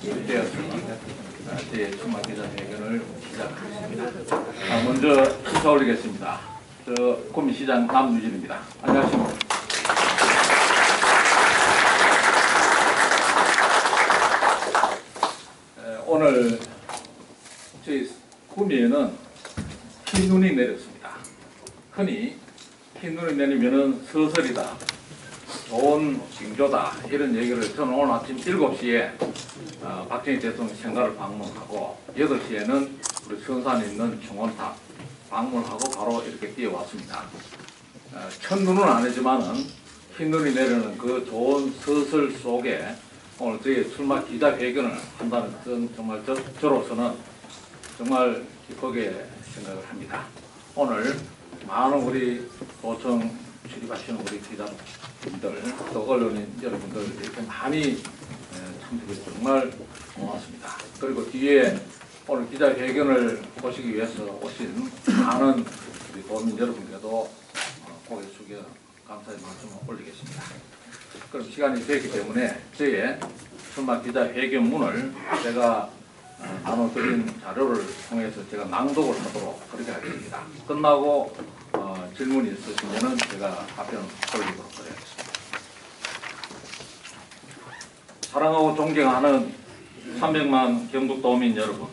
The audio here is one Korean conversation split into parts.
되었으니 제 출마 기자회견을 시작하겠습니다. 먼저 인사 올리겠습니다. 구미시장 남유진입니다. 안녕하십니까. 오늘 저희 구미에는 흰 눈이 내렸습니다. 흔히 흰 눈이 내리면은 서설이다, 좋은 징조다 이런 얘기를 저는 오늘 아침 7시에 박정희 대통령 생가를 방문하고 8시에는 우리 선산에 있는 중원탑 방문하고 바로 이렇게 뛰어왔습니다. 첫눈은 아니지만은 흰눈이 내리는 그 좋은 서설 속에 오늘 저희 출마 기자회견을 한다는 것은 정말 저로서는 정말 기쁘게 생각을 합니다. 오늘 많은 우리 도청 출입하시는 우리 기자분들 또 언론인 여러분들 이렇게 많이 참석해서 정말 고맙습니다. 그리고 뒤에 오늘 기자회견을 보시기 위해서 오신 많은 우리 도민 여러분께도 고개 숙여 감사의 말씀을 올리겠습니다. 그럼 시간이 되기 때문에 저의 출마 기자회견문을 제가 나눠드린 자료를 통해서 제가 낭독을 하도록 그렇게 하겠습니다. 끝나고 질문이 있으시면 제가 답변을 올리도록 하겠습니다. 사랑하고 존경하는 300만 경북도민 여러분,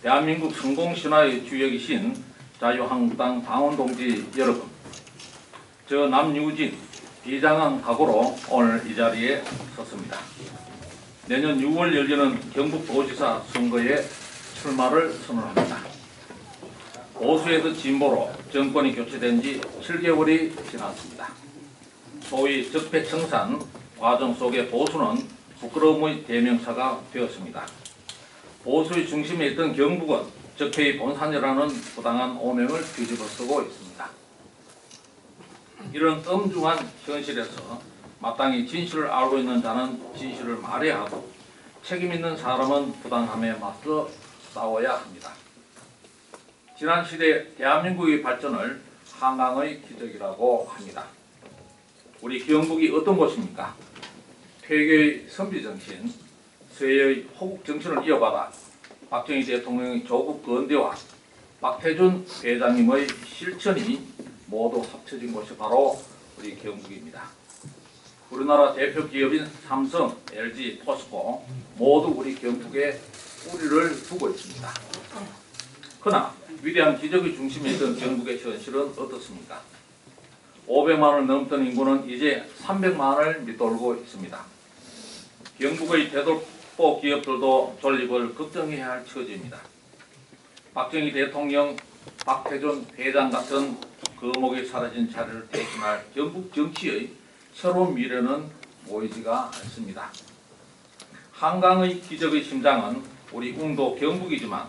대한민국 성공신화의 주역이신 자유한국당 당원동지 여러분, 저 남유진 비장한 각오로 오늘 이 자리에 섰습니다. 내년 6월 열리는 경북도지사 선거에 출마를 선언합니다. 보수에서 진보로 정권이 교체된 지 7개월이 지났습니다. 소위 적폐청산 과정 속에 보수는 부끄러움의 대명사가 되었습니다. 보수의 중심에 있던 경북은 적폐의 본산이라는 부당한 오명을 뒤집어쓰고 있습니다. 이런 엄중한 현실에서 마땅히 진실을 알고 있는 자는 진실을 말해야 하고 책임 있는 사람은 부당함에 맞서 싸워야 합니다. 지난 시대 대한민국의 발전을 한강의 기적이라고 합니다. 우리 경북이 어떤 곳입니까? 퇴계의 선비정신, 서해의 호국정신을 이어받아 박정희 대통령의 조국 건대와 박태준 회장님의 실천이 모두 합쳐진 곳이 바로 우리 경북입니다. 우리나라 대표 기업인 삼성, LG, 포스코 모두 우리 경북에 뿌리를 두고 있습니다. 그러나 위대한 기적의 중심에 있던 경북의 현실은 어떻습니까? 500만을 넘던 인구는 이제 300만을 밑돌고 있습니다. 경북의 대돌보 기업들도 존립을 걱정해야 할 처지입니다. 박정희 대통령, 박태준 회장 같은 거목이 사라진 자리를 대신할 경북 정치의 새로운 미래는 보이지가 않습니다. 한강의 기적의 심장은 우리 웅도 경북이지만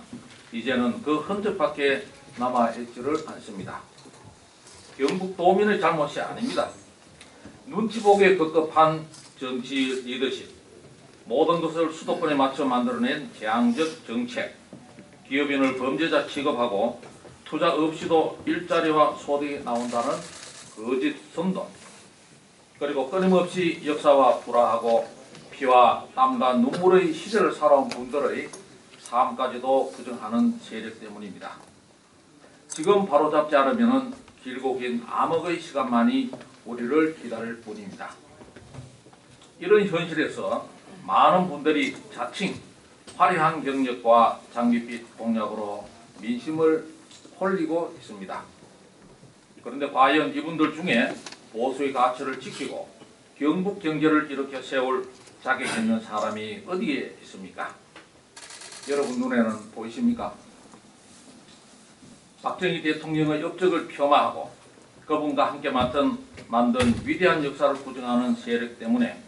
이제는 그 흔적밖에 남아있지를 않습니다. 경북도민의 잘못이 아닙니다. 눈치 보기에 급급한 정치 리더십, 모든 것을 수도권에 맞춰 만들어낸 재앙적 정책, 기업인을 범죄자 취급하고 투자 없이도 일자리와 소득이 나온다는 거짓 선동, 그리고 끊임없이 역사와 불화하고 피와 땀과 눈물의 시대를 살아온 분들의 삶까지도 부정하는 세력 때문입니다. 지금 바로잡지 않으면 길고 긴 암흑의 시간만이 우리를 기다릴 뿐입니다. 이런 현실에서 많은 분들이 자칭 화려한 경력과 장밋빛 공약으로 민심을 홀리고 있습니다. 그런데 과연 이분들 중에 보수의 가치를 지키고 경북 경제를 일으켜 세울 자격 있는 사람이 어디에 있습니까? 여러분 눈에는 보이십니까? 박정희 대통령의 업적을 폄하하고 그분과 함께 만든 위대한 역사를 부정하는 세력 때문에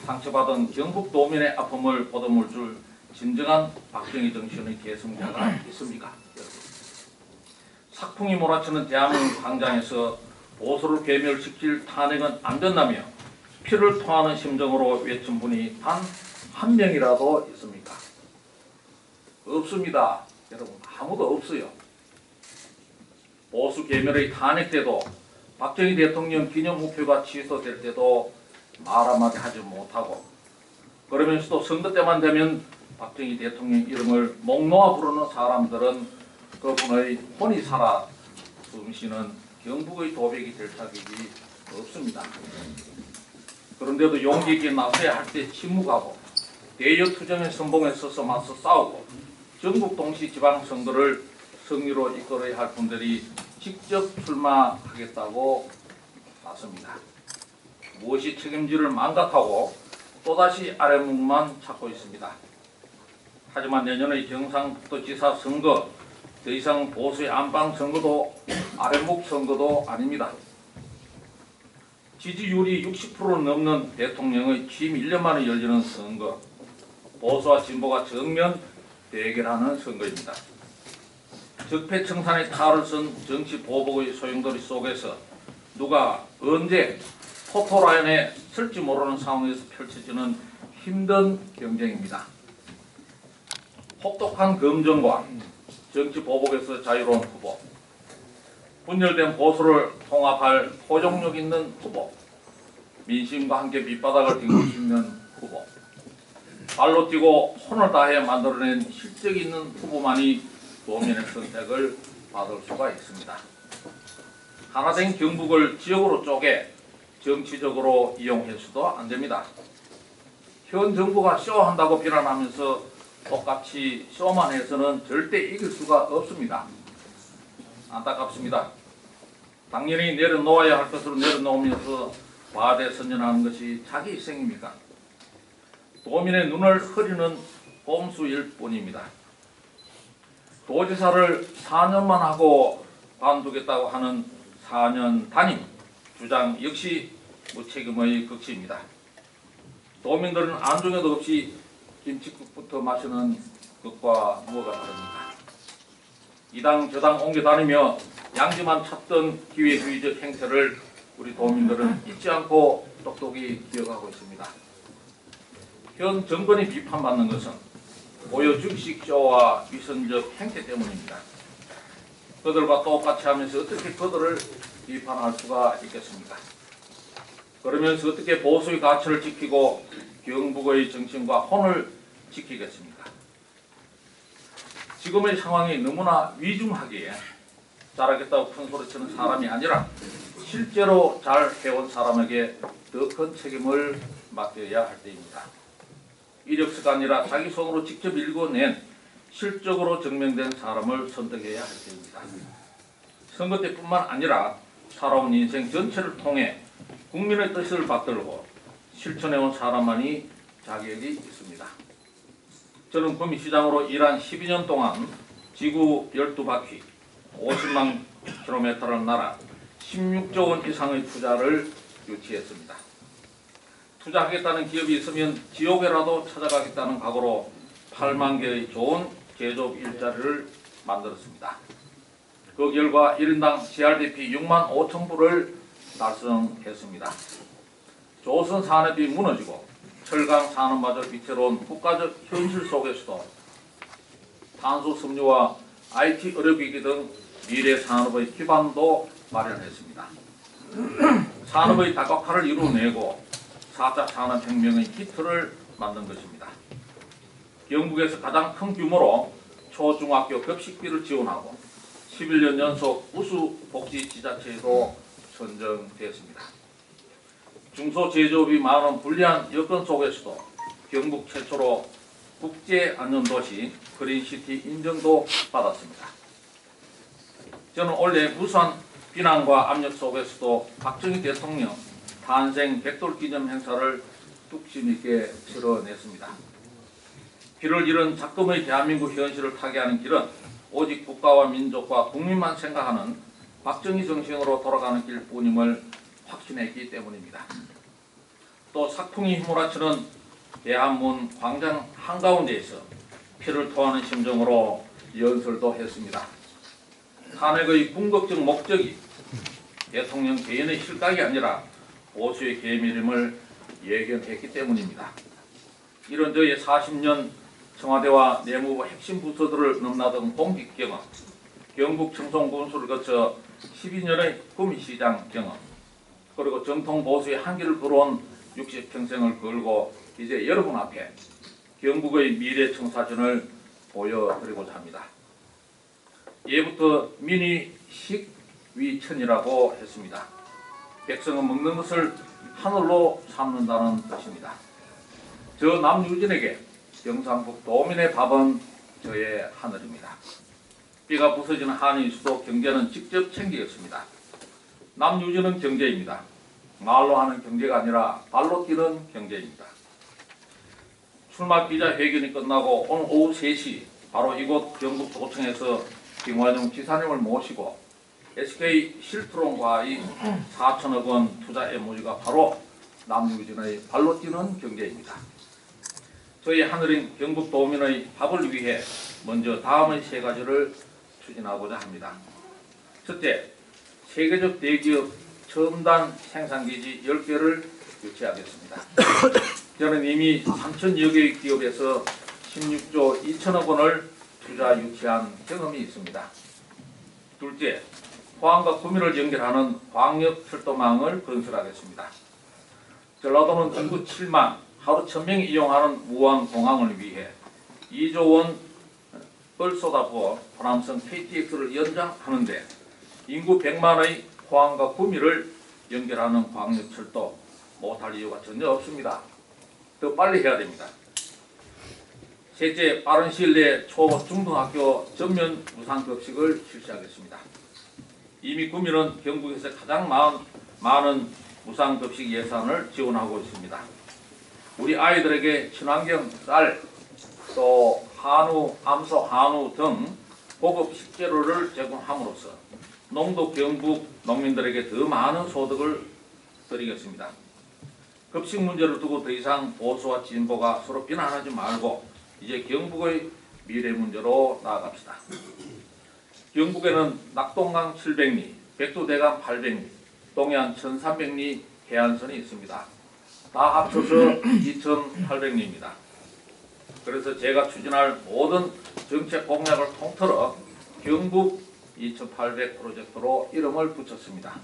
상처받은 경북도민의 아픔을 보듬을 줄 진정한 박정희 정신의 계승자가 있습니까? 여러분. sak풍이 몰아치는 대한민국 광장에서 보수를 괴멸시킬 탄핵은 안 된다며 피를 토하는 심정으로 외친 분이 단 한 명이라도 있습니까? 없습니다. 여러분, 아무도 없어요. 보수 괴멸의 탄핵 때도 박정희 대통령 기념 우표가 취소될 때도 말 한마디 하지 못하고 그러면서도 선거 때만 되면 박정희 대통령 이름을 목 놓아 부르는 사람들은 그분의 혼이 살아 숨쉬는 경북의 도백이 될 자격이 없습니다. 그런데도 용기 있게 나서야 할 때 침묵하고 대여 투쟁의 선봉에 서서 맞서 싸우고 전국 동시 지방선거를 승리로 이끌어야 할 분들이 직접 출마하겠다고 나섭니다. 무엇이 책임질을 망각하고 또다시 아랫목만 찾고 있습니다. 하지만 내년의 경상북도지사 선거 더 이상 보수의 안방 선거도 아랫목 선거도 아닙니다. 지지율이 60% 넘는 대통령의 취임 1년 만에 열리는 선거, 보수와 진보가 정면 대결하는 선거입니다. 적폐청산의 탈을 쓴 정치 보복의 소용돌이 속에서 누가 언제 포토라인에 설지 모르는 상황에서 펼쳐지는 힘든 경쟁입니다. 혹독한 검증과 정치 보복에서 자유로운 후보, 분열된 보수를 통합할 포용력 있는 후보, 민심과 함께 밑바닥을 딛고싶는 후보, 발로 뛰고 손을 다해 만들어낸 실적 있는 후보만이 도민의 선택을 받을 수가 있습니다. 하나된 경북을 지역으로 쪼개 정치적으로 이용해서도 안 됩니다. 현 정부가 쇼한다고 비난하면서 똑같이 쇼만 해서는 절대 이길 수가 없습니다. 안타깝습니다. 당연히 내려놓아야 할 것으로 내려놓으면서 과대선전하는 것이 자기 희생입니까? 도민의 눈을 흐리는 꼼수일 뿐입니다. 도지사를 4년만 하고 관두겠다고 하는 4년 단임 주장 역시 무책임의 극치입니다. 도민들은 안중에도 없이 김치국부터 마시는 것과 무엇가 다릅니까? 이당 저당 옮겨 다니며 양지만 찾던 기회주의적 행태를 우리 도민들은 잊지 않고 똑똑히 기억하고 있습니다. 현 정권이 비판받는 것은 고여 주식 쇼와 위선적 행태 때문입니다. 그들과 똑같이 하면서 어떻게 그들을 비판할 수가 있겠습니까? 그러면서 어떻게 보수의 가치를 지키고 경북의 정신과 혼을 지키겠습니까? 지금의 상황이 너무나 위중하기에 잘하겠다고 큰 소리치는 사람이 아니라 실제로 잘 해온 사람에게 더 큰 책임을 맡겨야 할 때입니다. 이력서가 아니라 자기 손으로 직접 읽어낸 실적으로 증명된 사람을 선택해야 할 때입니다. 선거 때뿐만 아니라 살아온 인생 전체를 통해 국민의 뜻을 받들고 실천해온 사람만이 자격이 있습니다. 저는 구미시장으로 일한 12년 동안 지구 12바퀴 50만 킬로미터를 날아 16조 원 이상의 투자를 유치했습니다. 투자하겠다는 기업이 있으면 지옥에라도 찾아가겠다는 각오로 8만 개의 좋은 제조업 일자리를 만들었습니다. 그 결과 1인당 GRDP 6만 5천 불을 달성했습니다. 조선 산업이 무너지고 철강 산업마저 위태로운 국가적 현실 속에서도 탄소 섬유와 IT 의료기기 등 미래 산업의 기반도 마련했습니다. 산업의 다각화를 이루어내고 4차 산업혁명의 기틀을 만든 것입니다. 경북에서 가장 큰 규모로 초중학교 급식비를 지원하고 11년 연속 우수 복지지자체에도 선정되었습니다. 중소제조업이 많은 불리한 여건 속에서도 경북 최초로 국제안전도시 그린시티 인정도 받았습니다. 저는 원래 무수한 비난과 압력 속에서도 박정희 대통령 탄생 100돌 기념 행사를 뚝심 있게 치러냈습니다. 길을 잃은 작금의 대한민국 현실을 타개하는 길은 오직 국가와 민족과 국민만 생각하는 박정희 정신으로 돌아가는 길뿐임을 확신했기 때문입니다. 또 sak풍이 휘몰아치는 대한문 광장 한가운데에서 피를 토하는 심정으로 연설도 했습니다. 탄핵의 궁극적 목적이 대통령 개인의 실각이 아니라 보수의 계밀임을 예견했기 때문입니다. 이런 저의 40년 청와대와 내무부 핵심 부서들을 넘나든 공직 경험, 경북 청송군수를 거쳐 12년의 구미시장 경험, 그리고 정통 보수의 한기를 걸어온 60평생을 걸고 이제 여러분 앞에 경북의 미래 청사진을 보여드리고자 합니다. 예부터 민이 식위천이라고 했습니다. 백성은 먹는 것을 하늘로 삼는다는 뜻입니다. 저 남유진에게 경상북 도민의 밥은 저의 하늘입니다. 삐가 부서지는 한인수도 경제는 직접 챙기겠습니다. 남유진은 경제입니다. 말로 하는 경제가 아니라 발로 뛰는 경제입니다. 출마 기자회견이 끝나고 오늘 오후 3시 바로 이곳 경북도청에서 김관용 지사님을 모시고 SK 실트론과의 4천억 원 투자 MOU가 바로 남유진의 발로 뛰는 경제입니다. 저희 하늘인 경북도민의 밥을 위해 먼저 다음의 3가지를 추진하고자 합니다. 첫째, 세계적 대기업 첨단 생산기지 10개를 유치하겠습니다. 저는 이미 3천여 개의 기업에서 16조 2천억 원을 투자 유치한 경험이 있습니다. 둘째, 포항과 구미를 연결하는 광역 철도망을 건설하겠습니다. 전라도는 인구 7만, 하루 1000명이 이용하는 무안공항을 위해 2조 원을 쏟아부어 호남선 KTX를 연장하는데 인구 100만의 포항과 구미를 연결하는 광역철도 못할 이유가 전혀 없습니다. 더 빨리 해야 됩니다. 셋째, 빠른 시일 내에 초중등학교 전면 무상급식을 실시하겠습니다. 이미 구미는 경북에서 가장 많은 무상급식 예산을 지원하고 있습니다. 우리 아이들에게 친환경 쌀, 또 한우, 암소, 한우 등 고급 식재료를 제공함으로써 농도 경북 농민들에게 더 많은 소득을 드리겠습니다. 급식 문제를 두고 더 이상 보수와 진보가 서로 비난하지 말고 이제 경북의 미래 문제로 나아갑시다. 경북에는 낙동강 700리, 백두대간 800리, 동해안 1300리 해안선이 있습니다. 다 합쳐서 2800리입니다. 그래서 제가 추진할 모든 정책 공약을 통틀어 경북 2800 프로젝트로 이름을 붙였습니다.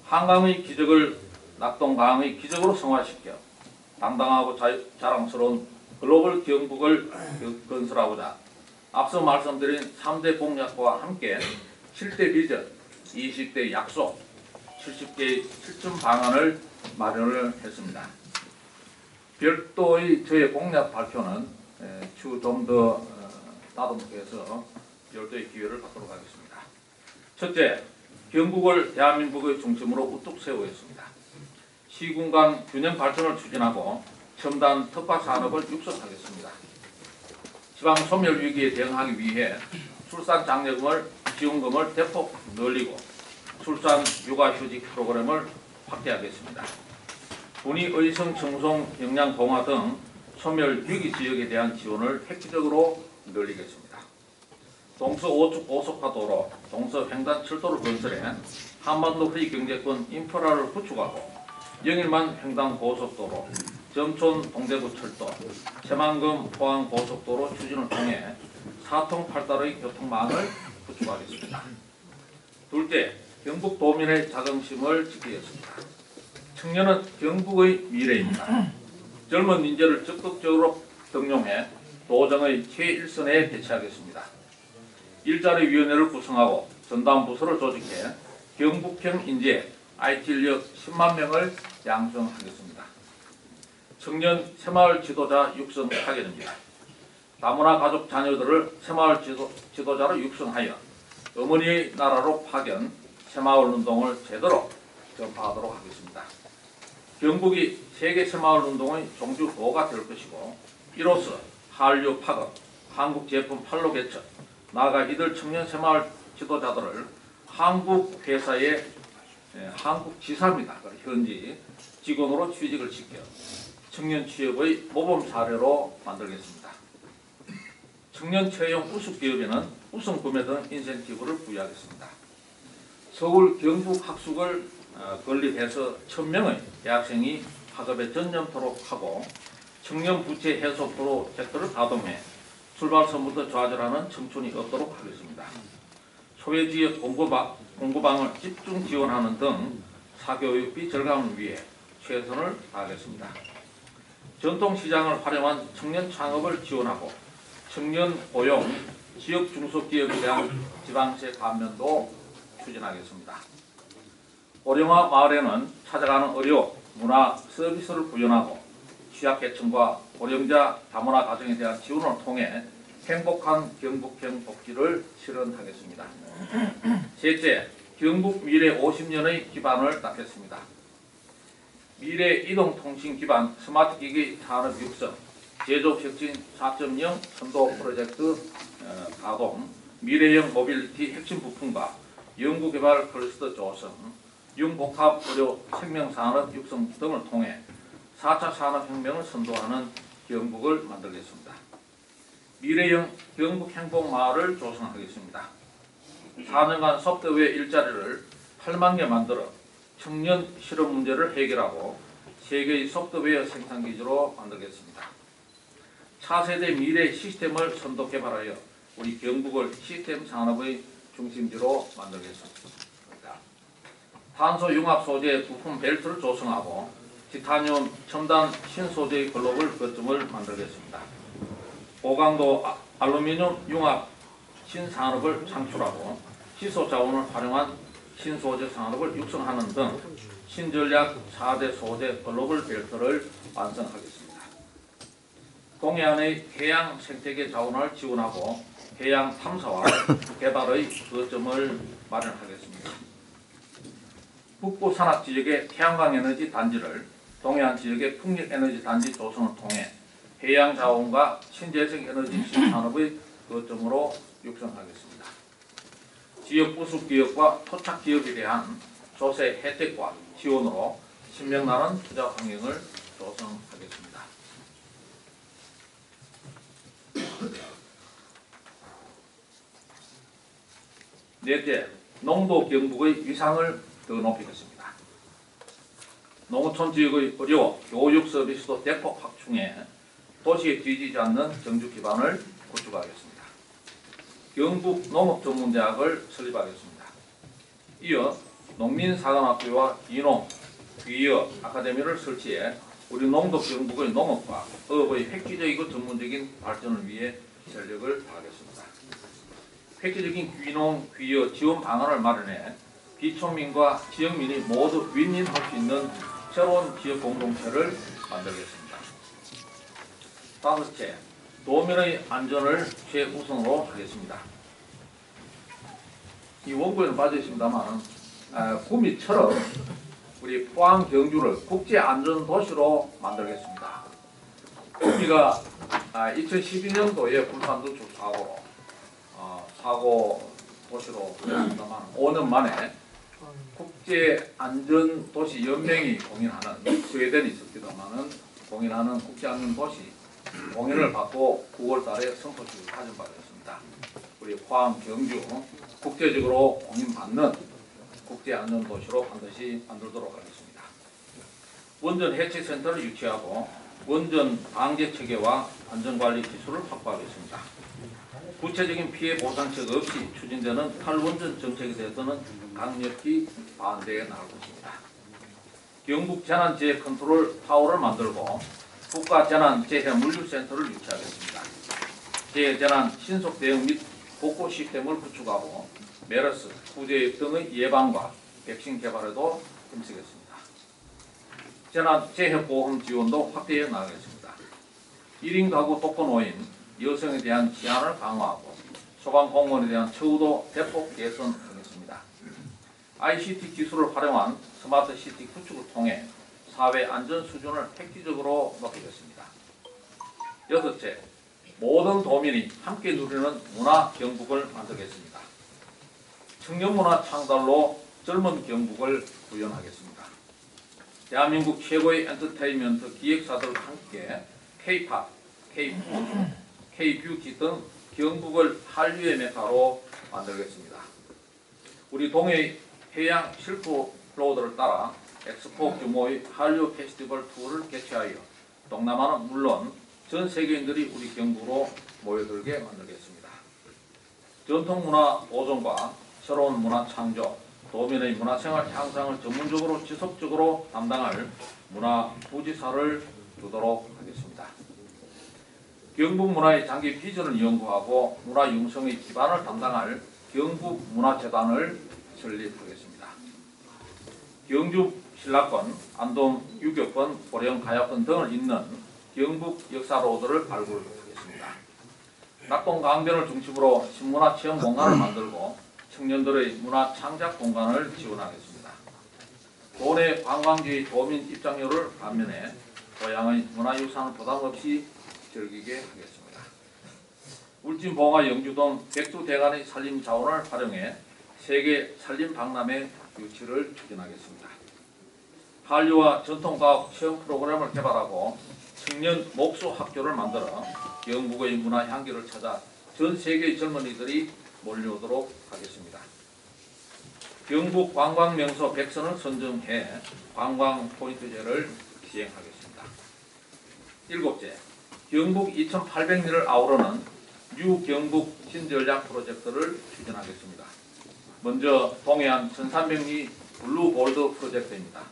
한강의 기적을 낙동강의 기적으로 성화시켜 당당하고 자랑스러운 글로벌 경북을 건설하고자 앞서 말씀드린 3대 공약과 함께 7대 비전, 20대 약속, 70개의 실천 방안을 마련을 했습니다. 별도의 저의 공약 발표는 추후 좀 더 다듬게 해서 별도의 기회를 갖도록 하겠습니다. 첫째, 경북을 대한민국의 중심으로 우뚝 세우겠습니다. 시군간 균형 발전을 추진하고 첨단 특화 산업을 육성하겠습니다. 지방 소멸 위기에 대응하기 위해 출산 장려금을 지원금을 대폭 늘리고 출산 육아휴직 프로그램을 확대하겠습니다. 분위 의성 청송 영양 동화 등 소멸 위기 지역에 대한 지원을 획기적으로 늘리겠습니다. 동서 5축 고속화도로, 동서 횡단철도를 건설해 한반도의 경제권 인프라를 구축하고 영일만 횡단 고속도로, 점촌 동대구 철도, 새만금 포항 고속도로 추진을 통해 사통팔달의 교통망을 구축하겠습니다. 둘째, 경북 도민의 자긍심을 지키겠습니다. 청년은 경북의 미래입니다. 젊은 인재를 적극적으로 등용해 도정의 최일선에 배치하겠습니다. 일자리위원회를 구성하고 전담 부서를 조직해 경북형 인재 IT 인력 10만 명을 양성하겠습니다. 청년 새마을 지도자 육성 타결입니다. 다문화 가족 자녀들을 새마을 지도자로 육성하여 어머니의 나라로 파견, 새마을 운동을 제대로 전파하도록 하겠습니다. 경북이 세계 새마을 운동의 종주도가 될 것이고 이로써 한류 파급, 한국 제품 판로 개척, 나아가 이들 청년 새마을 지도자들을 한국 회사의 한국 지사입니다. 현지 직원으로 취직을 시켜 청년 취업의 모범 사례로 만들겠습니다. 청년 채용 우수 기업에는 우선 구매 등 인센티브를 부여하겠습니다. 서울 경북 학숙을 건립해서 1000명의 대학생이 학업에 전념토록 하고 청년 부채 해소 프로젝트를 가동해 출발선부터 좌절하는 청춘이 없도록 하겠습니다. 소외지역 공고방을 집중 지원하는 등 사교육비 절감을 위해 최선을 다하겠습니다. 전통시장을 활용한 청년 창업을 지원하고 청년 고용, 지역 중소기업에 대한 지방세 감면도 추진하겠습니다. 오령화 마을에는 찾아가는 의료, 문화, 서비스를 구현하고 취약계층과 고령자 다문화 가정에 대한 지원을 통해 행복한 경북형 복지를 실현하겠습니다. 셋째, 경북 미래 50년의 기반을 닦겠습니다. 미래 이동통신 기반 스마트기기 산업 육성, 제조업 혁신 4.0 선도 프로젝트 가동, 미래형 모빌리티 핵심 부품과 연구개발 클러스터 조성, 융복합 의료 생명산업 육성 등을 통해 4차 산업혁명을 선도하는 경북을 만들겠습니다. 미래형 경북행복마을을 조성하겠습니다. 4년간 소프트웨어 일자리를 8만 개 만들어 청년 실업 문제를 해결하고 세계의 소프트웨어 생산기지로 만들겠습니다. 차세대 미래 시스템을 선도 개발하여 우리 경북을 시스템 산업의 중심지로 만들겠습니다. 탄소 융합 소재 부품 벨트를 조성하고 티타늄 첨단 신소재의 글로벌 거점을 만들겠습니다. 고강도 알루미늄 융합 신산업을 창출하고 희소 자원을 활용한 신소재 산업을 육성하는 등 신전략 4대 소재 글로벌 벨트를 완성하겠습니다. 동해안의 해양 생태계 자원을 지원하고 해양 탐사와 개발의 거점을 마련하겠습니다. 북부 산악 지역의 태양광 에너지 단지를 동해안 지역의 풍력 에너지 단지 조성을 통해 해양 자원과 신재생 에너지 신산업의 거점으로 육성하겠습니다. 지역 부속 기업과 토착 기업에 대한 조세 혜택과 지원으로 신명나는 투자 환경을 조성하겠습니다. 넷째, 농도 경북의 위상을 더 높이겠습니다. 농어촌 지역의 의료, 교육 서비스도 대폭 확충해 도시에 뒤지지 않는 경주 기반을 구축하겠습니다. 경북 농업전문대학을 설립하겠습니다. 이어 농민사관학교와 기농, 귀여 아카데미를 설치해 우리 농도 경북의 농업과 어업의 획기적이고 전문적인 발전을 위해 전력을 다하겠습니다. 획기적인 귀농, 귀여 지원 방안을 마련해 비촌민과 지역민이 모두 윈윈할 수 있는 새로운 지역 공동체를 만들겠습니다. 다섯째, 도민의 안전을 최우선으로 하겠습니다. 이 원고에는 빠져 있습니다만 구미처럼 우리 포항 경주를 국제안전도시로 만들겠습니다. 구미가 2012년도에 불산도축 사고로 사고 도시로 되었습니다만 5년 만에 국제안전도시 연맹이 공인하는 스웨덴이 있었기도만은 공인하는 국제안전도시 공인을 받고 9월 달에 선포식을 가진 바 되었습니다. 우리 포항 경주 국제적으로 공인받는 국제안전도시로 반드시 만들도록 하겠습니다. 원전 해체센터를 유치하고 원전 방제 체계와 안전관리 기술을 확보하겠습니다. 구체적인 피해 보상책 없이 추진되는 탈원전 정책에 대해서는 강력히 반대해 나갈 것입니다. 경북 재난재해 컨트롤 타워를 만들고 국가재난재해물류센터를 유치하겠습니다. 재해재난 신속 대응 및 복구 시스템을 구축하고 메르스, 구제역 등의 예방과 백신 개발에도 힘쓰겠습니다. 재난재해보험 지원도 확대해 나가겠습니다. 1인 가구 독거노인, 여성에 대한 치안을 강화하고 소방공무원에 대한 처우도 대폭 개선하겠습니다. ICT 기술을 활용한 스마트 시티 구축을 통해 사회 안전 수준을 획기적으로 높이겠습니다. 여섯째, 모든 도민이 함께 누리는 문화 경북을 만들겠습니다. 청년문화 창달로 젊은 경북을 구현하겠습니다. 대한민국 최고의 엔터테인먼트 기획사들과 함께 K-팝, K-푸드, K-뷰티 등 경북을 한류의 메카로 만들겠습니다. 우리 동해 해양 실크로드를 따라 엑스포 규모의 한류 페스티벌 투어를 개최하여 동남아는 물론 전 세계인들이 우리 경북으로 모여들게 만들겠습니다. 전통문화 보존과 새로운 문화 창조, 도민의 문화생활 향상을 전문적으로 지속적으로 담당할 문화부지사를 두도록 하겠습니다. 경북문화의 장기 비전을 연구하고 문화 융성의 기반을 담당할 경북문화재단을 설립하겠습니다. 경주 신라권, 안동 유교권, 고령 가야권 등을 잇는 경북 역사로드를 발굴하겠습니다. 낙동 강변을 중심으로 신문화 체험 공간을 만들고 청년들의 문화 창작 공간을 지원하겠습니다. 도내 관광지의 도민 입장료를 감면해 고향의 문화유산을 부담 없이 즐기게 하겠습니다. 울진봉화 영주동 백두대간의 산림 자원을 활용해 세계 산림 박람회 유치를 추진하겠습니다. 한류와 전통과학 체험 프로그램을 개발하고 청년 목수 학교를 만들어 영국의 문화 향기를 찾아 전 세계의 젊은이들이 몰려오도록 하겠습니다. 경북 관광명소 100선을 선정해 관광 포인트제를 시행하겠습니다. 7째, 경북 2800리를 아우르는 뉴 경북 신전략 프로젝트를 추진하겠습니다. 먼저 동해안 1300리 블루골드 프로젝트입니다.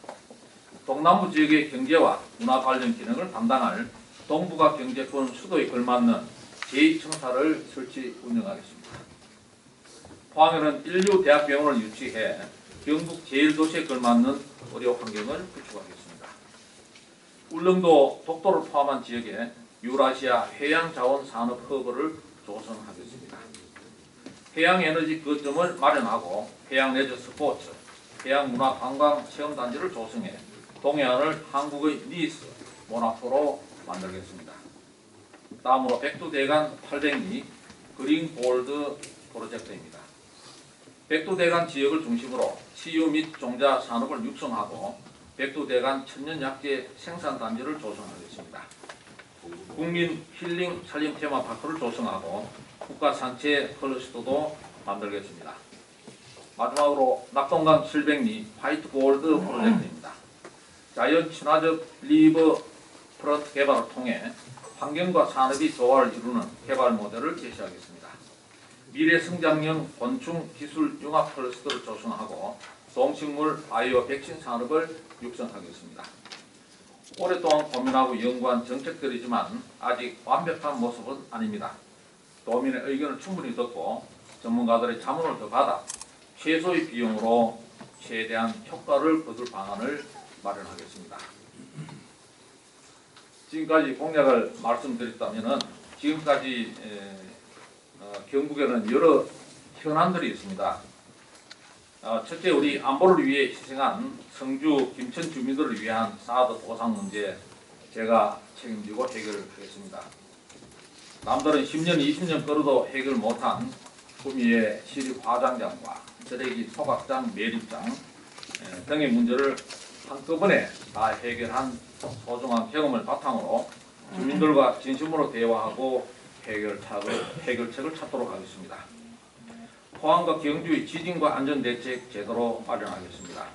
동남부 지역의 경제와 문화 관련 기능을 담당할 동북아 경제권 수도에 걸맞는 제2청사를 설치 운영하겠습니다. 포항에는 인류 대학병원을 유치해 경북 제1도시에 걸맞는 의료 환경을 구축하겠습니다. 울릉도 독도를 포함한 지역에 유라시아 해양자원산업 허브를 조성하겠습니다. 해양에너지 거점을 마련하고 해양레저 스포츠, 해양문화관광체험단지를 조성해 동해안을 한국의 니스 모나코로 만들겠습니다. 다음으로 백두대간 800리 그린골드 프로젝트입니다. 백두대간 지역을 중심으로 치유 및 종자 산업을 육성하고 백두대간 천년약재 생산단지를 조성하겠습니다. 국민 힐링 산림 테마파크를 조성하고 국가산체 클러스터도 만들겠습니다. 마지막으로 낙동강 700리 화이트골드 프로젝트입니다. 자연 친화적 리버 프런트 개발을 통해 환경과 산업이 조화를 이루는 개발 모델을 제시하겠습니다. 미래 성장형 곤충 기술 융합 클러스터를 조성하고 동식물 바이오 백신 산업을 육성하겠습니다. 오랫동안 고민하고 연구한 정책들이지만 아직 완벽한 모습은 아닙니다. 도민의 의견을 충분히 듣고 전문가들의 자문을 더 받아 최소의 비용으로 최대한 효과를 거둘 방안을 마련하겠습니다. 지금까지 공약을 말씀드렸다면 지금까지 경북에는 여러 현안들이 있습니다. 첫째, 우리 안보를 위해 희생한 성주 김천 주민들을 위한 사드 보상 문제 제가 책임지고 해결하겠습니다. 남들은 10년, 20년 끌어도 해결 못한 구미의 시립 화장장과 쓰레기 소각장, 매립장 등의 문제를 한꺼번에 다 해결한 소중한 경험을 바탕으로 주민들과 진심으로 대화하고 해결책을 찾도록 하겠습니다. 포항과 경주의 지진과 안전대책 제도로 마련하겠습니다.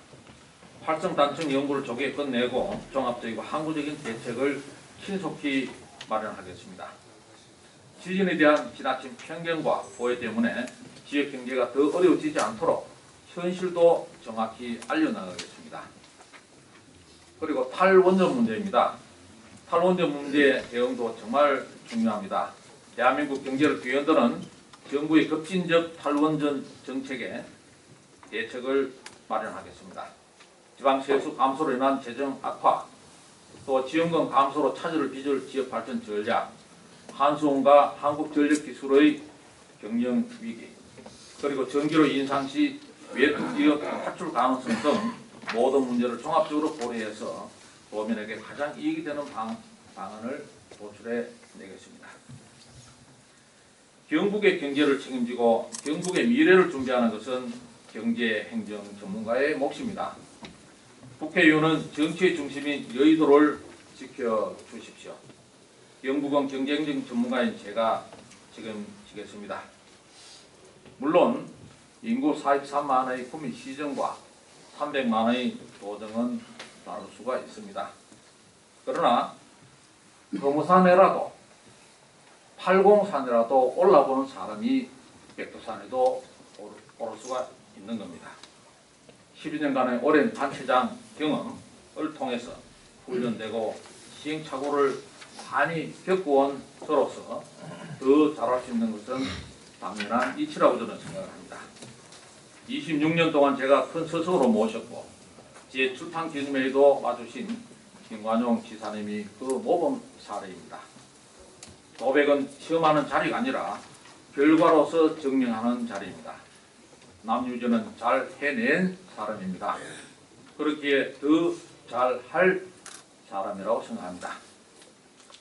활성단층 연구를 조기에 끝내고 종합적이고 항구적인 대책을 신속히 마련하겠습니다. 지진에 대한 지나친 편견과 오해 때문에 지역 경제가 더 어려워지지 않도록 현실도 정확히 알려나가겠습니다. 그리고 탈원전 문제입니다. 탈원전 문제 대응도 정말 중요합니다. 대한민국 경제를 뒤흔드는 정부의 급진적 탈원전 정책에 대책을 마련하겠습니다. 지방세수 감소로 인한 재정 악화, 또 지원금 감소로 차질을 빚을 지역발전 전략, 한수원과 한국전력기술의 경영 위기, 그리고 전기료 인상 시 외투지역 탈출 가능성 등 모든 문제를 종합적으로 고려해서 도민에게 가장 이익이 되는 방안을 도출해 내겠습니다. 경북의 경제를 책임지고 경북의 미래를 준비하는 것은 경제행정 전문가의 몫입니다. 국회의원은 정치의 중심인 여의도를 지켜주십시오. 영부권 경제행정 전문가인 제가 책임지겠습니다. 물론 인구 43만의 구미 시정과 300만의 도정은 다룰 수가 있습니다. 그러나 거무산에라도 80산이라도 올라보는 사람이 백두산에도 오를 수가 있는 겁니다. 12년간의 오랜 단체장 경험을 통해서 훈련되고 시행착오를 많이 겪어온 저로서 더 잘할 수 있는 것은 당연한 이치라고 저는 생각을 합니다. 26년 동안 제가 큰 스승으로 모셨고 제 출판 기념회에도 와주신 김관용 지사님이 그 모범 사례입니다. 도백은 시험하는 자리가 아니라 결과로서 증명하는 자리입니다. 남유진은 잘 해낸 사람입니다. 그렇기에 더 잘할 사람이라고 생각합니다.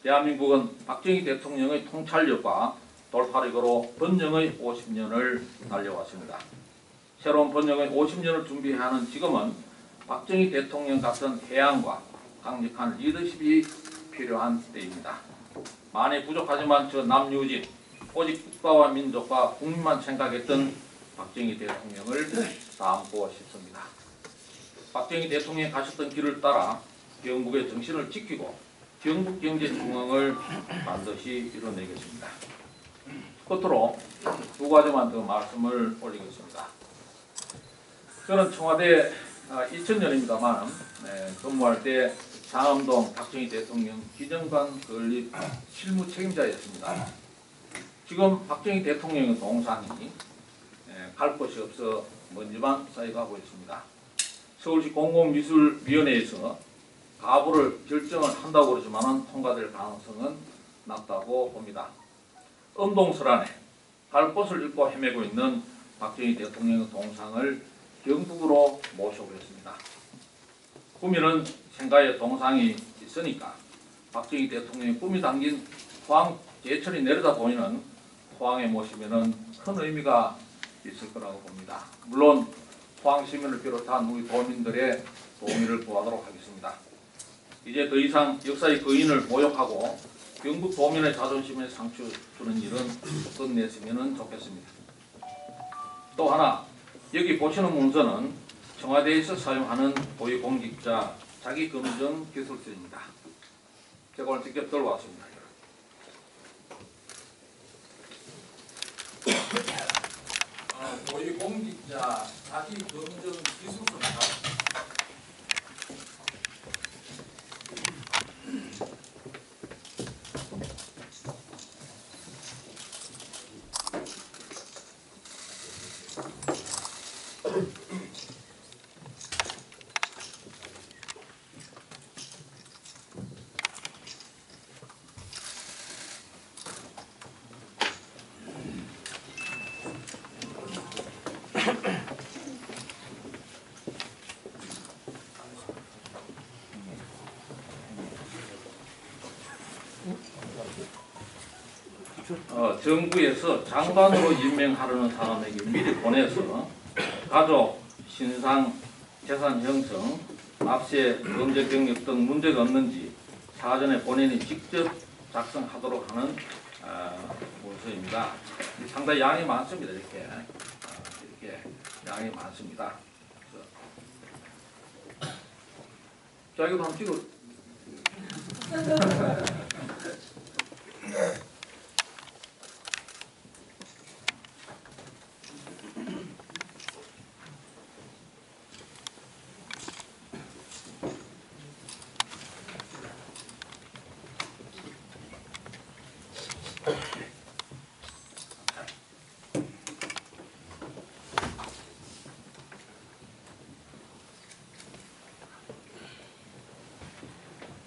대한민국은 박정희 대통령의 통찰력과 돌파력으로 번영의 50년을 달려왔습니다. 새로운 번영의 50년을 준비해야 하는 지금은 박정희 대통령 같은 해안과 강력한 리더십이 필요한 때입니다. 많이 부족하지만 저 남유진, 오직 국가와 민족과 국민만 생각했던 박정희 대통령을 닮고 싶습니다. 박정희 대통령이 가셨던 길을 따라 경북의 정신을 지키고 경북 경제 중흥을 반드시 이뤄내겠습니다. 끝으로 두 가지만 더 말씀을 올리겠습니다. 저는 청와대 2000년입니다만 근무할 때 상암동 박정희 대통령 기념관 건립 실무 책임자였습니다. 지금 박정희 대통령의 동상이 갈 곳이 없어 먼지만 쌓여가고 있습니다. 서울시 공공미술위원회에서 가부를 결정을 한다고 그러지만 통과될 가능성은 낮다고 봅니다. 음동설안에 갈 곳을 잃고 헤매고 있는 박정희 대통령의 동상을 경북으로 모셔고 있습니다. 구미는 생가에 동상이 있으니까 박정희 대통령의 꿈이 담긴 포항 제철이 내려다 보이는 포항에 모시면 큰 의미가 있을 거라고 봅니다. 물론 포항 시민을 비롯한 우리 도민들의 동의를 구하도록 하겠습니다. 이제 더 이상 역사의 거인을 모욕하고 경북 도민의 자존심에 상처 주는 일은 끝냈으면 좋겠습니다. 또 하나, 여기 보시는 문서는 청와대에서 사용하는 고위공직자 자기검증 기술서입니다. 제가 오늘 직접 들고 왔습니다. 고위공직자 자기검증 기술서입니다. 정부에서 장관으로 임명하려는 사람에게 미리 보내서 가족, 신상, 재산 형성, 납세, 범죄 경력 등 문제가 없는지 사전에 본인이 직접 작성하도록 하는 문서입니다. 상당히 양이 많습니다. 이렇게 양이 많습니다. 자, 이거 한번 찍어.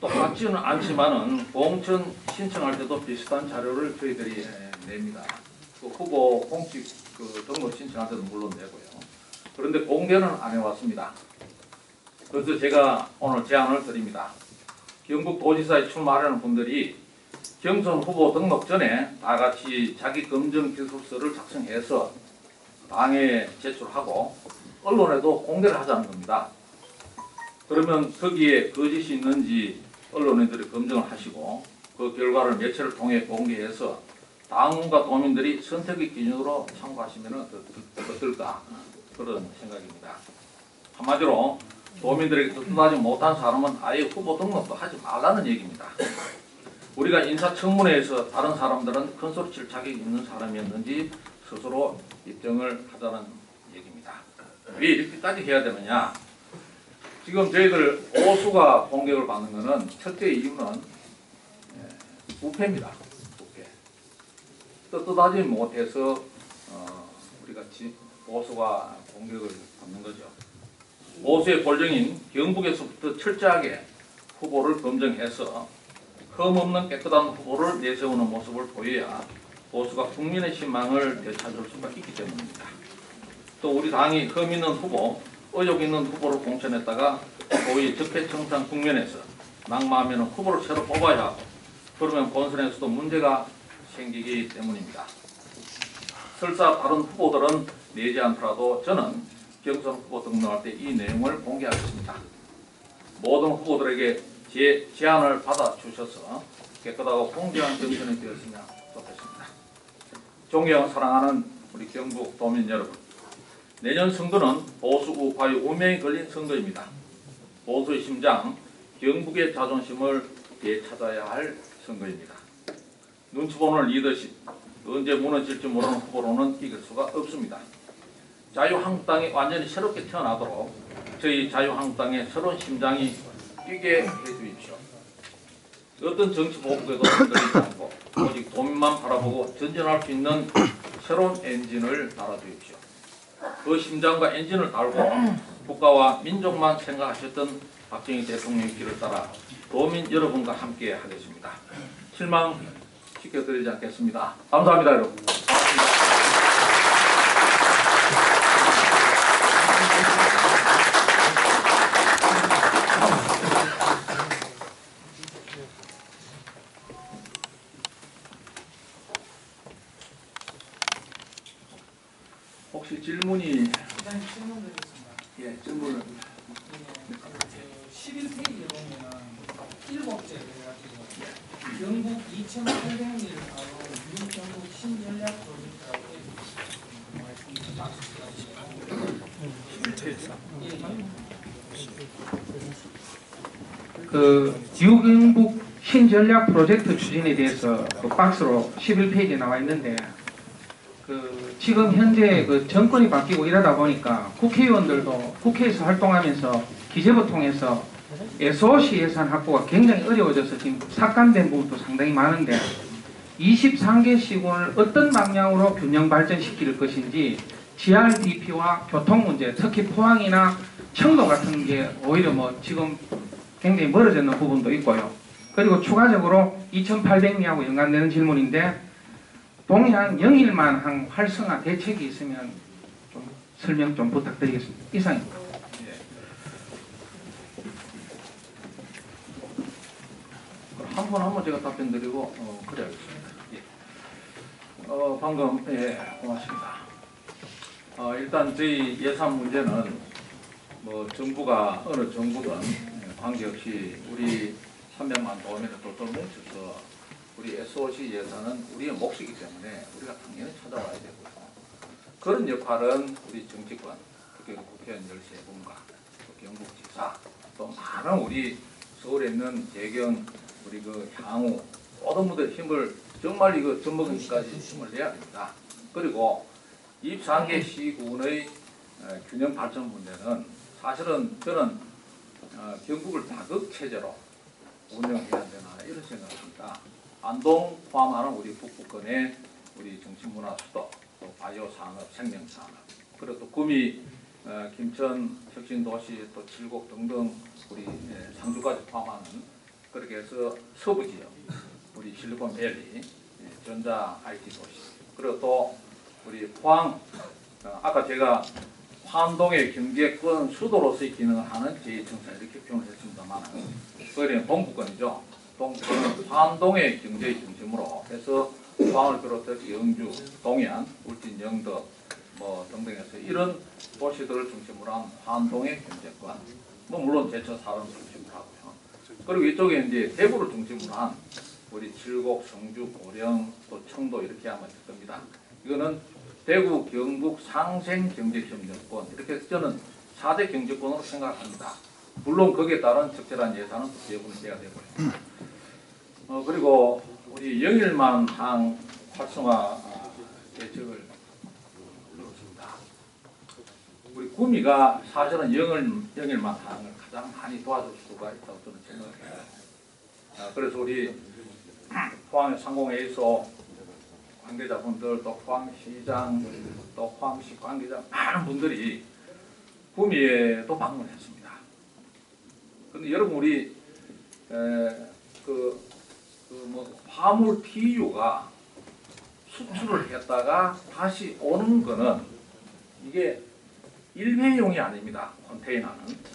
똑같지는 않지만은 공천 신청할 때도 비슷한 자료를 저희들이 냅니다. 그 후보 공식 등록 신청할 때도 물론 내고요. 그런데 공개는 안 해왔습니다. 그래서 제가 오늘 제안을 드립니다. 경북도지사에 출마하려는 분들이 경선 후보 등록 전에 다 같이 자기 검증 기술서를 작성해서 당에 제출하고 언론에도 공개를 하자는 겁니다. 그러면 거기에 거짓이 있는지 언론인들이 검증을 하시고 그 결과를 매체를 통해 공개해서 당원과 도민들이 선택의 기준으로 참고하시면 어떨까 그런 생각입니다. 한마디로 도민들에게 뜻하지 못한 사람은 아예 후보 등록도 하지 말라는 얘기입니다. 우리가 인사청문회에서 다른 사람들은 큰소리칠 자격이 있는 사람이었는지 스스로 입증을 하자는 얘기입니다. 왜 이렇게까지 해야 되느냐? 지금 저희들 보수가 공격을 받는 것은 첫째 이유는 부패입니다. 부패. 떳떳하지 못해서 우리같이 보수가 공격을 받는 거죠. 보수의 골정인 경북에서부터 철저하게 후보를 검증해서 흠없는 깨끗한 후보를 내세우는 모습을 보여야 보수가 국민의 신망을 되찾을 수가 있기 때문입니다. 또 우리 당이 흠 있는 후보, 의욕 있는 후보를 공천했다가 소위 적폐청산 국면에서 낙마하면 후보를 새로 뽑아야 하고 그러면 본선에서도 문제가 생기기 때문입니다. 설사 다른 후보들은 내지 않더라도 저는 경선 후보 등록할 때 이 내용을 공개하겠습니다. 모든 후보들에게 제안을 받아주셔서 깨끗하고 공정한 경선이 되었으면 좋겠습니다. 존경 사랑하는 우리 경북 도민 여러분, 내년 선거는 보수 우파의 운명이 걸린 선거입니다. 보수의 심장, 경북의 자존심을 되찾아야 할 선거입니다. 눈치 보는 리더십, 언제 무너질지 모르는 후보로는 이길 수가 없습니다. 자유한국당이 완전히 새롭게 태어나도록 저희 자유한국당의 새로운 심장이 뛰게 해주십시오. 어떤 정치 보복에도 흔들리지 않고 오직 도민만 바라보고 전진할 수 있는 새로운 엔진을 달아주십시오. 그 심장과 엔진을 달고 국가와 민족만 생각하셨던 박정희 대통령의 길을 따라 도민 여러분과 함께 하겠습니다. 실망시켜드리지 않겠습니다. 감사합니다, 여러분. 혹시 질문이? 질문 드리겠습니다. 예, 질문을. 11페이지에 보면 7번째 그래가지고 경북 2,800일 바로 경북 신전략 프로젝트라고 그 유경북 신전략 프로젝트 추진에 대해서 그 박스로 11페이지에 나와 있는데 그 지금 현재 그 정권이 바뀌고 이러다 보니까 국회의원들도 국회에서 활동하면서 기재부 통해서 SOC 예산 확보가 굉장히 어려워져서 지금 삭감된 부분도 상당히 많은데 23개 시군을 어떤 방향으로 균형 발전시킬 것인지 GRDP와 교통 문제, 특히 포항이나 청도 같은 게 오히려 뭐 지금 굉장히 멀어져 있는 부분도 있고요. 그리고 추가적으로 2,800리하고 연관되는 질문인데 동해안 영일만항 활성화 대책이 있으면 좀 설명 좀 부탁드리겠습니다. 이상입니다. 한 번 제가 답변드리고 그래야겠습니다. 방금 고맙습니다. 일단 저희 예산 문제는 뭐 정부가 어느 정부든 관계없이 우리 300만 도민을 똘똘 뭉쳐서 우리 SOC 예산은 우리의 몫이기 때문에 우리가 당연히 찾아와야 되고요. 그런 역할은 우리 정치권, 특히 국회의원 13분과 또 경북지사 또 많은 우리 서울에 있는 재경 우리 그 향후 모든 분들 힘을 정말 이거 젖먹이기까지 힘을 내야 됩니다. 그리고 23개 시군의 균형 발전 문제는 사실은 저는 경북을 다극 체제로 운영해야 되나 이런 생각을 합니다. 안동 포함하는 우리 북부권의 우리 정치문화 수도, 또 바이오 산업, 생명 산업, 그리고 또 구미, 김천 혁신도시, 또 칠곡 등등 우리 상주까지 포함하는 그렇게 해서 서부 지역, 우리 실리콘밸리, 전자 IT 도시, 그리고 또 우리 포항, 아까 제가 환동의 경제권 수도로서의 기능을 하는 제2청사 이렇게 표현을 했습니다만 그게 동부권이죠. 동부권은 환동의 경제의 중심으로 해서 포항을 비롯해서 영주, 동해안, 울진, 영덕 뭐 등등해서 이런 도시들을 중심으로 한 환동의 경제권, 뭐 물론 제철 사람 중심으로 하고요. 그리고 이쪽에 이제 대구를 중심으로 한 우리 칠곡, 성주, 고령, 또 청도 이렇게 하면 될 겁니다. 이거는 대구, 경북 상생 경제협력권 이렇게 저는 4대 경제권으로 생각합니다. 물론 거기에 따른 적절한 예산은 배분돼야 되고요. 그리고 우리 영일만 항 활성화 대책을 이루었습니다. 우리 구미가 사실은 영일만 항을 가장 많이 도와줄 수가 있다고 저는 생각해요. 그래서 우리 포항의 상공회의소 관계자분들, 또 포항시장, 또 포항시 관계자 많은 분들이 구미에도 방문했습니다. 근데 여러분 우리 화물 TU가 수출을 했다가 다시 오는 거는 이게 일회용이 아닙니다. 컨테이너는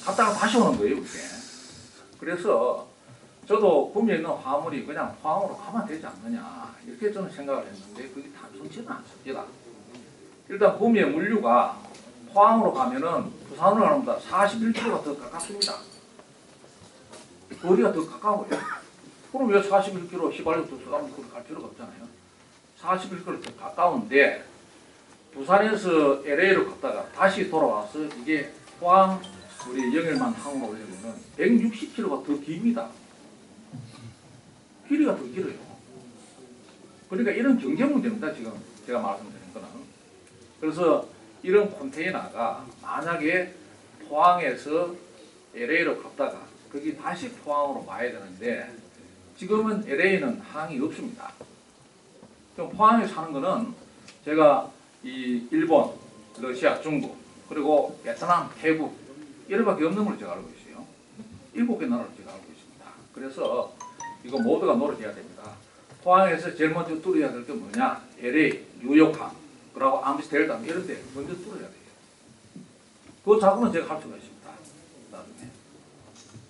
갔다가 다시 오는 거예요, 이게. 그래서 저도 구미에 있는 화물이 그냥 포항으로 가면 되지 않느냐 이렇게 저는 생각을 했는데 그게 단순치는 않습니다. 일단 구미의 물류가 포항으로 가면은 부산으로 가는 것보다 41km가 더 가깝습니다. 거리가 더 가까워요. 그럼 왜 41km 휘발유도 쓰다면 거기 갈 필요가 없잖아요. 41km 더 가까운데 부산에서 LA로 갔다가 다시 돌아와서 이게 포항 우리 영일만 항으로 오려면 160km가 더 깁니다. 길이가 더 길어요. 그러니까 이런 경제 문제입니다. 지금 제가 말씀드린 거는. 그래서 이런 컨테이너가 만약에 포항에서 LA로 갔다가 거기 다시 포항으로 와야 되는데 지금은 LA는 항이 없습니다. 그럼 포항에 사는 거는 제가 이 일본, 러시아, 중국 그리고 베트남, 태국 이렇게밖에 없는 걸로 제가 알고 있어요. 7개 나라를 제가 알고 있습니다. 그래서 이거 모두가 노력해야 됩니다. 포항에서 제일 먼저 뚫어야 될 게 뭐냐? LA, 뉴욕항, 그리고 암스테르담 이런 데 먼저 뚫어야 돼요. 그거 잡으면 제가 할 수가 있습니다. 나중에.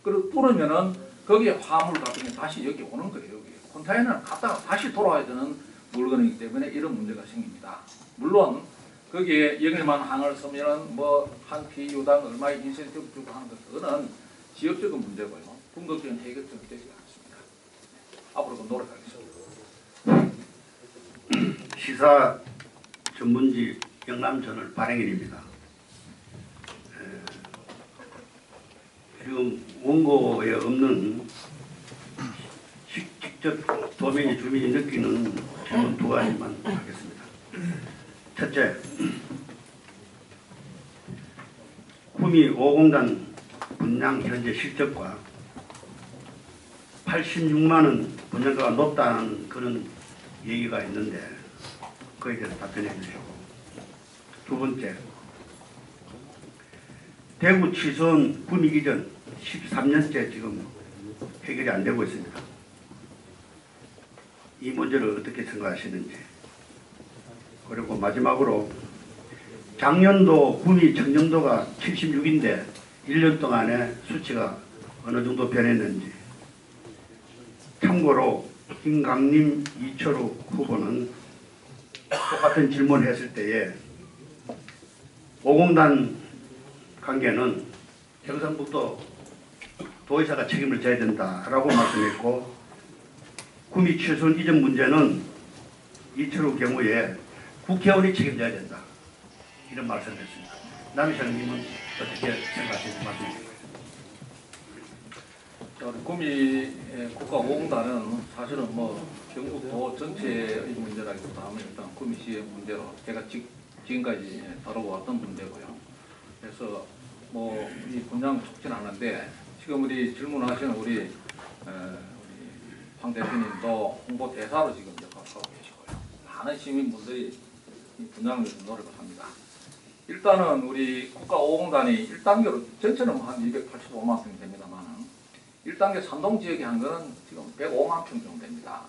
그리고 뚫으면은 거기에 화물 같은 게 다시 여기 오는 거예요. 여기. 컨테이너는 갔다가 다시 돌아와야 되는 물건이기 때문에 이런 문제가 생깁니다. 물론 거기에 영일만 항을 쓰면은 뭐 한 TU당 얼마의 인센티브 주고 하는 것 그거는 지역적인 문제고요. 궁극적인 해결책은 되지 않습니다. 앞으로도 노력하겠습니다. 시사 전문지 영남저널 발행인입니다. 지금 원고에 없는 직접 도민이 주민이 느끼는 질문 두 가지만 하겠습니다. 첫째, 구미 5공단 분양 현재 실적과 86만 원 분양가가 높다는 그런 얘기가 있는데 그에 대해서 답변해 주시고, 두 번째, 대구 치선 구미 기전 13년째 지금 해결이 안 되고 있습니다. 이 문제를 어떻게 생각하시는지. 그리고 마지막으로 작년도 구미 청정도가 76인데 1년 동안에 수치가 어느 정도 변했는지. 참고로 김강림 이철우 후보는 똑같은 질문을 했을 때에 5공단 관계는 경상북도 도의사가 책임을 져야 된다라고 말씀했고, 구미 취선 이전 문제는 이철우 경우에 국회의원이 책임져야 된다 이런 말씀을 했습니다. 남희철님은 어떻게 생각하시는지 말씀해 주세요. 우리 구미 국가5공단은 사실은 뭐 경북도 전체의 문제라기보다는 일단 구미시의 문제로 제가 지금까지 다루고 왔던 문제고요. 그래서 뭐 이 분양 속지는 않은데 지금 우리 질문하시는 우리 황 대표님도 홍보 대사로 지금 역할하고 계시고요. 많은 시민분들이 이 분양을 위해서 노력을 합니다. 일단은 우리 국가5공단이 1단계로 전체는 한 285만 평 됩니다만 1단계 산동 지역에 한 거는 지금 105만 평 정도 됩니다.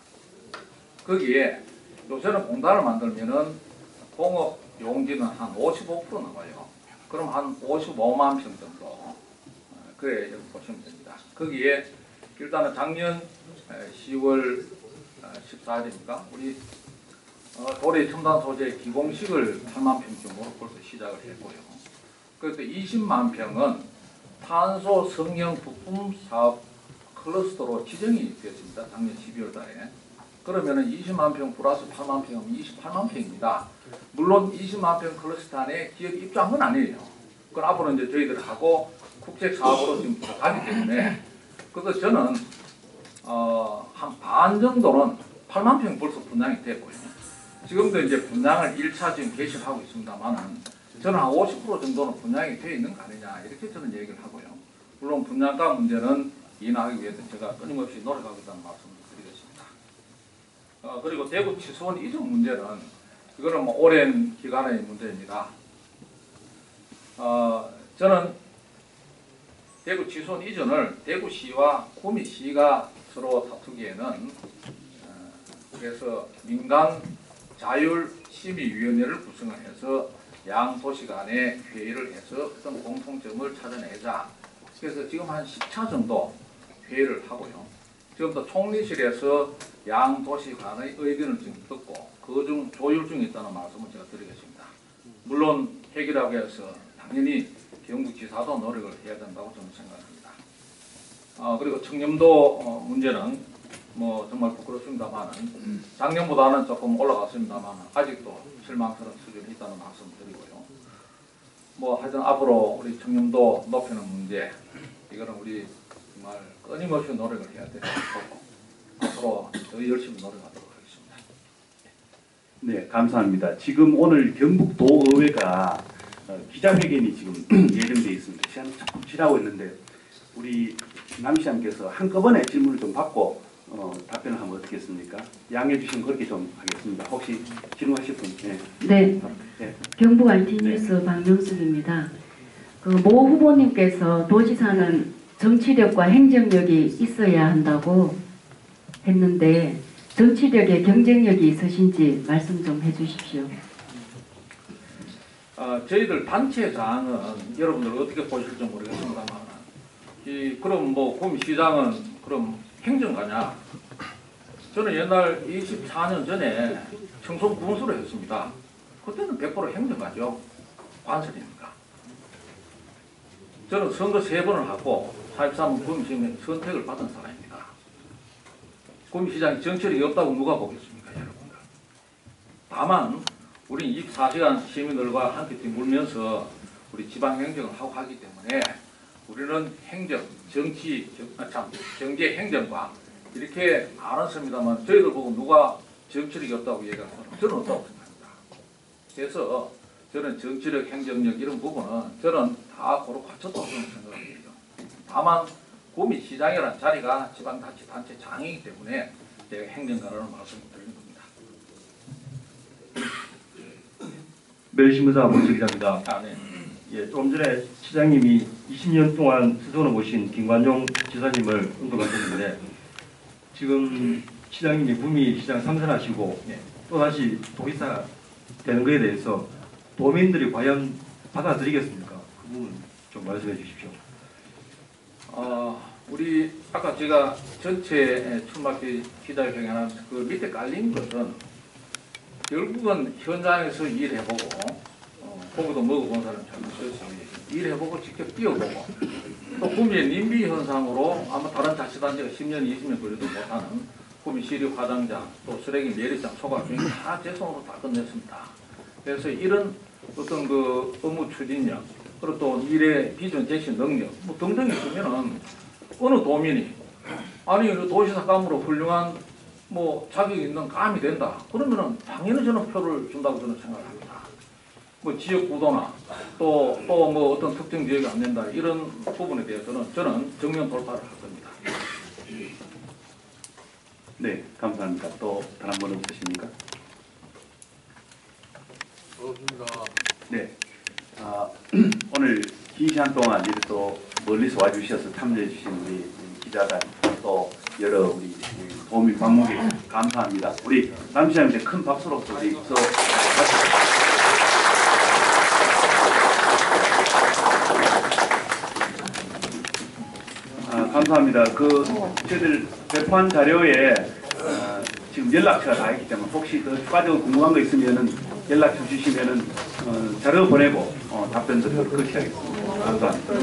거기에 요새는 공단을 만들면은 공업 용지는 한 55% 나와요. 그럼 한 55만 평 정도. 그래 여기 보시면 됩니다. 거기에 일단은 작년 10월 14일입니까? 우리 도래 첨단 소재 기공식을 8만 평 정도로 벌써 시작을 했고요. 그래서 20만 평은 탄소 성형 부품 사업 클러스터로 지정이 되었습니다. 작년 12월 달에. 그러면은 20만 평 플러스 8만 평이면 28만 평입니다. 물론 20만 평 클러스터 안에 기업이 입주한 건 아니에요. 그건 앞으로 이제 저희들하고 국책 사업으로 지금 가기 때문에 그래서 저는 한 반 정도는 8만 평 벌써 분양이 됐고요. 지금도 이제 분양을 1차 지금 개시하고 있습니다만은 저는 한 50% 정도는 분양이 되어 있는 거 아니냐 이렇게 저는 얘기를 하고요. 물론 분양가 문제는 인하하기 위해서 제가 끊임없이 노력하겠다는 말씀을 드리겠습니다. 그리고 대구 치수원 이전 문제는 이거는 뭐 오랜 기간의 문제입니다. 저는 대구 치수원 이전을 대구시와 구미시가 서로 다투기에는 그래서 민간 자율심의위원회를 구성을 해서 양 도시 간에 회의를 해서 어떤 공통점을 찾아내자. 그래서 지금 한 10차 정도 회의를 하고요. 지금도 총리실에서 양 도시 간의 의견을 지금 듣고 그중 조율 중에 있다는 말씀을 제가 드리겠습니다. 물론 해결하기 위해서 당연히 경북지사도 노력을 해야 된다고 저는 생각합니다. 그리고 청렴도 문제는 뭐 정말 부끄럽습니다만은 작년보다는 조금 올라갔습니다만 아직도 실망스러운 수준이 있다는 말씀을 드리고요. 뭐 하여튼 앞으로 우리 청렴도 높이는 문제 이거는 우리 정말 끊임없이 노력을 해야 될 것 같고 앞으로 더 열심히 노력하도록 하겠습니다. 네, 감사합니다. 지금 오늘 경북도의회가 기자회견이 지금 예정되어 있습니다. 시간이 조금 지나고 있는데 우리 남시장께서 한꺼번에 질문을 좀 받고 답변을 하면 어떻겠습니까? 양해해 주시면 그렇게 좀 하겠습니다. 혹시 질문하실 분? 네. 네. 경북 RT뉴스 박명숙입니다. 모 후보님께서 도지사는 정치력과 행정력이 있어야 한다고 했는데 정치력에 경쟁력이 있으신지 말씀 좀 해주십시오. 저희들 단체 장은 여러분들 어떻게 보실지 모르겠습니다만 그럼 뭐 구미시장은 그럼 행정가냐? 저는 옛날 24년 전에 청송 군수를 했습니다. 그때는 100% 행정가죠. 관설이니까. 저는 선거 3번을 하고 4.13 구미시장에 선택을 받은 사람입니다. 구미시장이 정치력이 없다고 누가 보겠습니까, 여러분들? 다만 우리 24시간 시민들과 함께 뛰물면서 우리 지방행정을 하고 하기 때문에 우리는 행정, 정치, 경제 행정과 이렇게 안 했습니다만 저희들 보고 누가 정치력이 없다고 얘기하는 사람 저는 없다고 생각합니다. 그래서 저는 정치력, 행정력 이런 부분은 저는 다 고루 갖췄다고 생각합니다. 다만 구미시장이라는 자리가 지방자치단체 장이기 때문에 제가 행정가라는 말씀을 드리는 겁니다. 멸심의사 문수 기자입니다. 네. 예, 조금 전에 시장님이 20년 동안 수도원을 모신 김관용 지사님을 언급하셨는데 지금 시장님이 구미시장 삼선하시고 네. 또다시 도지사 되는 것에 대해서 도민들이 과연 받아들이겠습니까? 그 부분 좀 말씀해 주십시오. 우리 아까 제가 전체 출마 기자회견한 그 밑에 깔린 것은 결국은 현장에서 일해보고 고기도 먹어본 사람 잘 있어요. 일해보고 직접 뛰어보고 또 구미의 님비 현상으로 아마 다른 자치단체가 10년, 20년 걸려도 못하는 구미 시리 화장장, 또 쓰레기 매립장, 소각중 다 제 손으로 다 끝냈습니다. 그래서 이런 어떤 그 업무 추진력, 그리고 또 일의 비전 제시 능력, 뭐 등등 있으면은 어느 도민이 아니 도시사 감으로 훌륭한 뭐 자격이 있는 감이 된다. 그러면은 당연히 저는 표를 준다고 저는 생각합니다. 뭐 지역 구도나 또 뭐 어떤 특정 지역이 안 된다 이런 부분에 대해서는 저는 정면 돌파를 할 겁니다. 네, 감사합니다. 또 다른 분 없으십니까? 없습니다. 네. 오늘 긴 시간 동안 이렇게 또 멀리서 와주셔서 참여해 주신 우리 기자단 또 여러 우리 도민 방문객 감사합니다. 우리 남시장님께 큰 박수로 또 우리 감사합니다. 저희들 배포한 자료에 지금 연락처가 다 있기 때문에 혹시 더 추가적으로 궁금한 거 있으면은 연락처 주시면은 자료 보내고 답변 드리도록 그렇게 하겠습니다. 감사합니다.